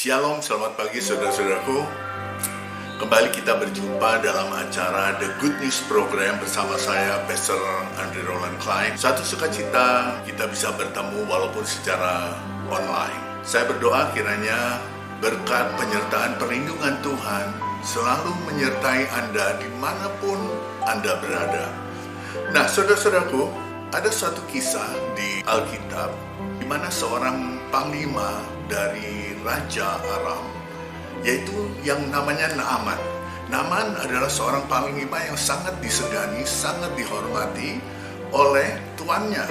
Shalom, selamat pagi saudara-saudaraku. Kembali kita berjumpa dalam acara The Good News Program bersama saya, Pastor Andre Roland Klein. Suatu sukacita kita bisa bertemu walaupun secara online. Saya berdoa kiranya berkat penyertaan perlindungan Tuhan selalu menyertai Anda dimanapun Anda berada. Nah, saudara-saudaraku, ada suatu kisah di Alkitab di mana seorang panglima dari Raja Aram, yaitu yang namanya Naaman. Naaman adalah seorang panglima yang sangat disegani, sangat dihormati oleh tuannya.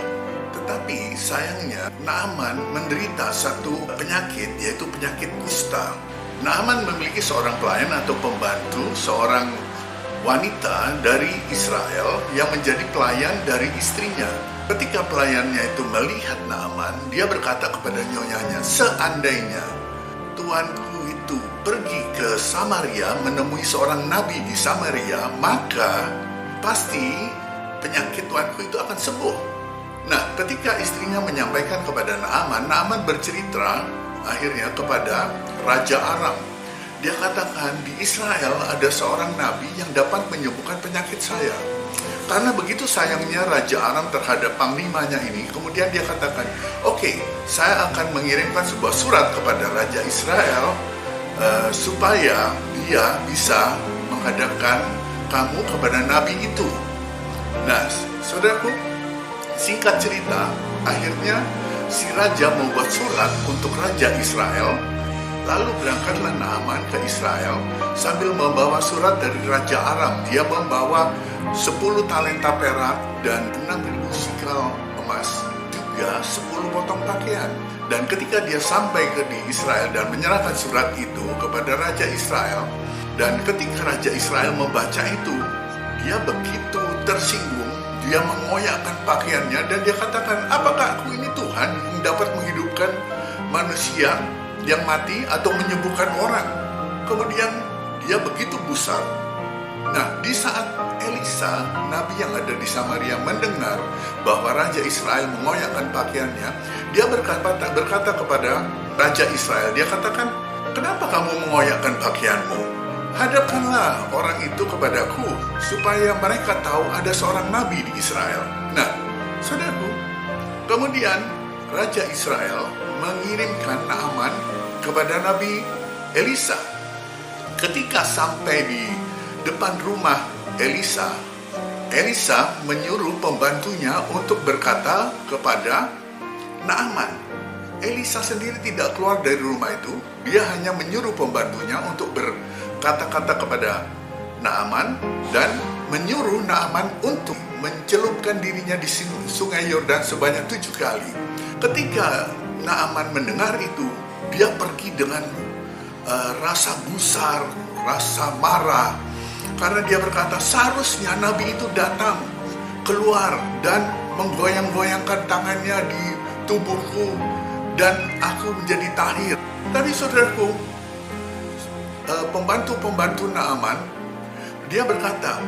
Tetapi sayangnya Naaman menderita satu penyakit, yaitu penyakit kusta. Naaman memiliki seorang pelayan atau pembantu, seorang wanita dari Israel yang menjadi pelayan dari istrinya. Ketika pelayannya itu melihat Naaman, dia berkata kepada nyonyanya, "Seandainya tuanku itu pergi ke Samaria menemui seorang nabi di Samaria, maka pasti penyakit tuanku itu akan sembuh." Nah, ketika istrinya menyampaikan kepada Naaman, Naaman bercerita akhirnya kepada Raja Aram. Dia katakan, di Israel ada seorang nabi yang dapat menyembuhkan penyakit saya. Karena begitu sayangnya Raja Aram terhadap panglimanya ini, kemudian dia katakan, "Oke, saya akan mengirimkan sebuah surat kepada Raja Israel supaya dia bisa menghadapkan kamu kepada nabi itu." Nah, saudaraku, singkat cerita, akhirnya si raja membuat surat untuk Raja Israel. Lalu berangkatlah Naaman ke Israel sambil membawa surat dari Raja Aram. Dia membawa 10 talenta perak dan 6.000 sikal emas, juga 10 potong pakaian. Dan ketika dia sampai di Israel dan menyerahkan surat itu kepada Raja Israel, dan ketika Raja Israel membaca itu, dia begitu tersinggung, dia mengoyakkan pakaiannya dan dia katakan, "Apakah aku ini Tuhan yang dapat menghidupkan manusia yang mati atau menyembuhkan orang?" Kemudian dia begitu gusar. Nah, di saat Elisa, nabi yang ada di Samaria, mendengar bahwa Raja Israel mengoyakkan pakaiannya, dia berkata kepada Raja Israel, dia katakan, "Kenapa kamu mengoyakkan pakaianmu? Hadapkanlah orang itu kepadaku, supaya mereka tahu ada seorang nabi di Israel." Nah, saudaraku, kemudian Raja Israel mengirimkan Naaman kepada Nabi Elisa. Ketika sampai di depan rumah Elisa, Elisa menyuruh pembantunya untuk berkata kepada Naaman. Elisa sendiri tidak keluar dari rumah itu, dia hanya menyuruh pembantunya untuk berkata-kata kepada Naaman dan menyuruh Naaman untuk mencelupkan dirinya di sungai Yordan sebanyak 7 kali. Ketika Naaman mendengar itu, dia pergi dengan rasa gusar, rasa marah, karena dia berkata, "Seharusnya nabi itu datang keluar dan menggoyang-goyangkan tangannya di tubuhku dan aku menjadi tahir." Tapi saudaraku, pembantu-pembantu Naaman, dia berkata,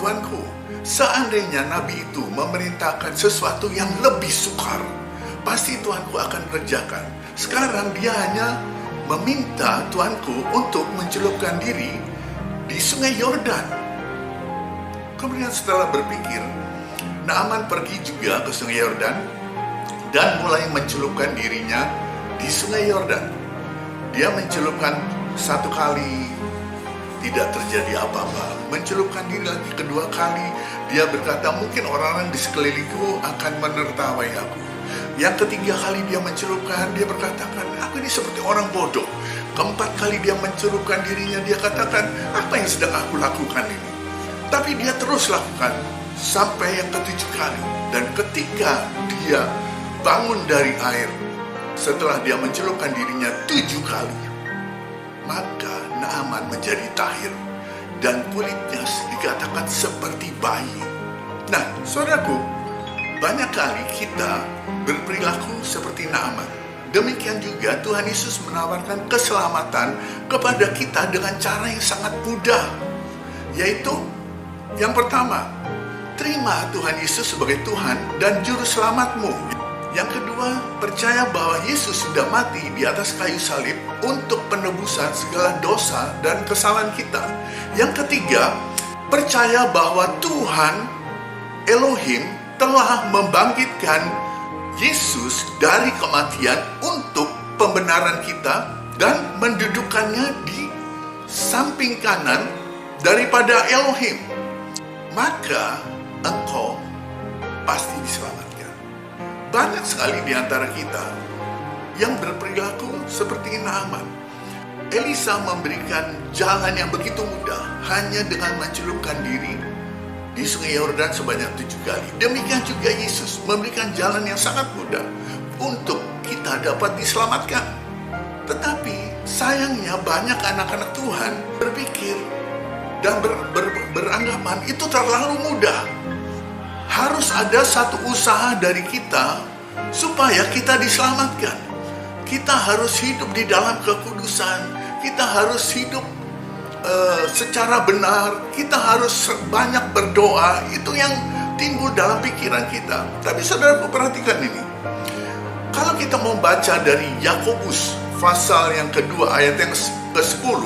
"Tuanku, seandainya nabi itu memerintahkan sesuatu yang lebih sukar, pasti tuanku akan kerjakan. Sekarang dia hanya meminta tuanku untuk mencelupkan diri di sungai Yordan." Kemudian setelah berpikir, Naaman pergi juga ke sungai Yordan dan mulai mencelupkan dirinya di sungai Yordan. Dia mencelupkan 1 kali, tidak terjadi apa-apa. Mencelupkan diri lagi kedua kali, dia berkata, "Mungkin orang-orang di sekelilingku akan menertawai aku." Yang ketiga kali dia mencelupkan, dia berkatakan, "Aku ini seperti orang bodoh." Keempat kali dia mencelupkan dirinya, dia katakan, "Apa yang sedang aku lakukan ini?" Tapi dia terus lakukan sampai yang ke-7 kali. Dan ketika dia bangun dari air, setelah dia mencelupkan dirinya 7 kali, maka Naaman menjadi tahir dan kulitnya dikatakan seperti bayi. Nah, saudaraku, banyak kali kita berperilaku seperti Naaman. Demikian juga Tuhan Yesus menawarkan keselamatan kepada kita dengan cara yang sangat mudah. Yaitu, yang pertama, terima Tuhan Yesus sebagai Tuhan dan Juru Selamatmu. Yang kedua, percaya bahwa Yesus sudah mati di atas kayu salib untuk penebusan segala dosa dan kesalahan kita. Yang ketiga, percaya bahwa Tuhan Elohim telah membangkitkan Yesus dari kematian untuk pembenaran kita dan mendudukkannya di samping kanan daripada Elohim. Maka engkau pasti diselamatkan. Banyak sekali di antara kita yang berperilaku seperti Naaman. Elisa memberikan jalan yang begitu mudah hanya dengan mencelupkan diri di sungai Yordan sebanyak 7 kali. Demikian juga Yesus memberikan jalan yang sangat mudah untuk kita dapat diselamatkan. Tetapi sayangnya banyak anak-anak Tuhan berpikir dan beranggapan itu terlalu mudah. Harus ada satu usaha dari kita supaya kita diselamatkan. Kita harus hidup di dalam kekudusan. Kita harus hidup secara benar. Kita harus banyak berdoa. Itu yang timbul dalam pikiran kita. Tapi saudara perhatikan ini. Kalau kita mau baca dari Yakobus pasal yang kedua ayat yang ke-10,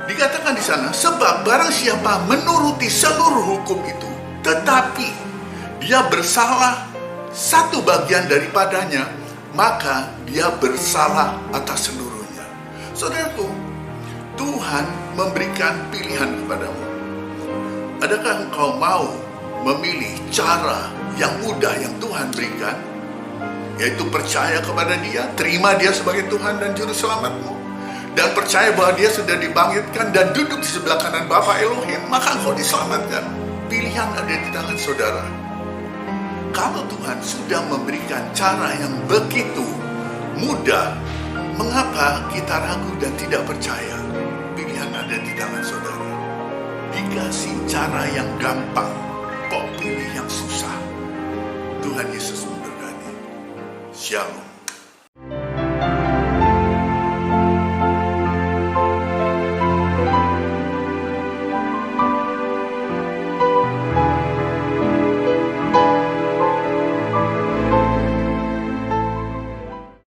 dikatakan di sana, sebab barang siapa menuruti seluruh hukum itu, tetapi dia bersalah satu bagian daripadanya, maka dia bersalah atas seluruhnya. Saudaraku, Tuhan memberikan pilihan kepadamu. Adakah engkau mau memilih cara yang mudah yang Tuhan berikan, yaitu percaya kepada Dia, terima Dia sebagai Tuhan dan Juru Selamatmu, dan percaya bahwa Dia sudah dibangkitkan dan duduk di sebelah kanan Bapa Elohim, maka engkau diselamatkan. Pilihan ada di tangan saudara. Kalau Tuhan sudah memberikan cara yang begitu mudah, mengapa kita ragu dan tidak percaya? Pilihan ada di tangan saudara. Dikasih cara yang gampang, kok pilih yang susah? Tuhan Yesus memberkati. Shalom.